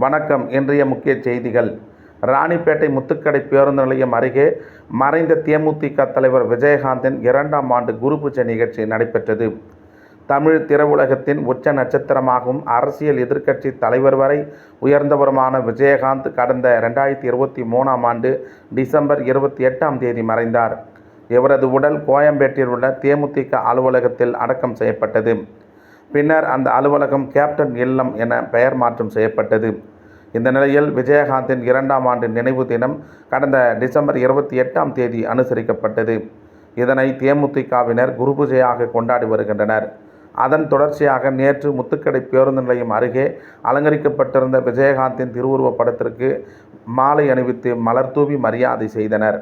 வணக்கம். இன்றைய முக்கிய செய்திகள். ராணிப்பேட்டை முத்துக்கடை பேருந்து நிலையம் அருகே மறைந்த தேமுதிக தலைவர் விஜயகாந்தின் 2ஆம் ஆண்டு குரு பூஜை நிகழ்ச்சி நடைபெற்றது. தமிழ் திரையுலகத்தின் உச்ச நட்சத்திரமாகவும் அரசியல் எதிர்க்கட்சி தலைவர் வரை உயர்ந்தவருமான விஜயகாந்த் கடந்த 2023ஆம் ஆண்டு டிசம்பர் 28ஆம் தேதி மறைந்தார். இவரது உடல் கோயம்பேட்டில் உள்ள தேமுதிக அலுவலகத்தில் அடக்கம் செய்யப்பட்டது. பின்னர் அந்த அலுவலகம் கேப்டன் இல்லம் என பெயர் மாற்றம் செய்யப்பட்டது. இந்த நிலையில் விஜயகாந்தின் 2ஆம் ஆண்டு நினைவு தினம் கடந்த டிசம்பர் 28ஆம் தேதி அனுசரிக்கப்பட்டது. இதனை தேமுதிகவினர் குரு பூஜையாக கொண்டாடி வருகின்றனர். அதன் தொடர்ச்சியாக நேற்று முத்துக்கடை பேருந்து நிலையம் அருகே அலங்கரிக்கப்பட்டிருந்த விஜயகாந்தின் திருவுருவப் படத்திற்கு மாலை அணிவித்து மலர் தூவி மரியாதை செய்தனர்.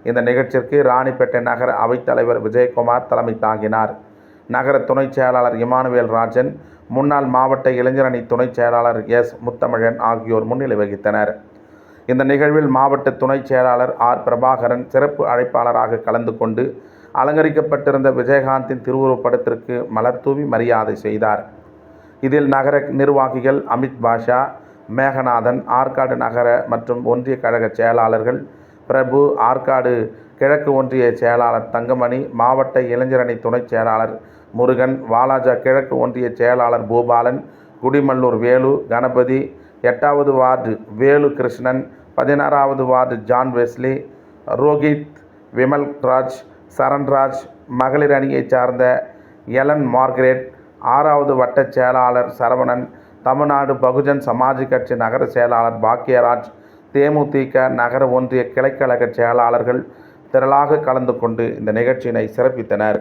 இந்த நிகழ்ச்சிக்கு ராணிப்பேட்டை நகர அவைத்தலைவர் விஜயகுமார் தலைமை தாங்கினார். நகர துணைச் செயலாளர் இமானுவேல் ராஜன், முன்னாள் மாவட்ட இளைஞரணி துணைச் செயலாளர் எஸ். முத்தமிழன் ஆகியோர் முன்னிலை வகித்தனர். இந்த நிகழ்வில் மாவட்ட துணைச் செயலாளர் ஆர். பிரபாகரன் சிறப்பு அழைப்பாளராக கலந்து கொண்டு அலங்கரிக்கப்பட்டிருந்த விஜயகாந்தின் திருவுருவப் படத்திற்கு மலர் தூவி மரியாதை செய்தார். இதில் நகர நிர்வாகிகள் அமித் பாஷா, மேகநாதன், ஆற்காடு நகர மற்றும் ஒன்றிய கழக செயலாளர்கள் பிரபு, ஆற்காடு கிழக்கு ஒன்றிய செயலாளர் தங்கமணி, மாவட்ட இளைஞரணி துணைச் செயலாளர் முருகன், வாலாஜா கிழக்கு ஒன்றிய செயலாளர் பூபாலன், குடிமல்லூர் வேலு, கணபதி, 8வது வார்டு வேலு கிருஷ்ணன், 16வது ward John Wesley, Rohit, Vimalraj, Saranraj, மகளிர் அணியைச் சார்ந்த எலன் மார்கரெட், 6வது வட்ட செயலாளர் சரவணன், தமிழ்நாடு பகுஜன் சமாஜ் கட்சி நகர செயலாளர் பாக்கியராஜ், தேமுதிக நகர ஒன்றிய கிளைக்கழக செயலாளர்கள் திரளாக கலந்து கொண்டு இந்த நிகழ்ச்சியினை சிறப்பித்தனர்.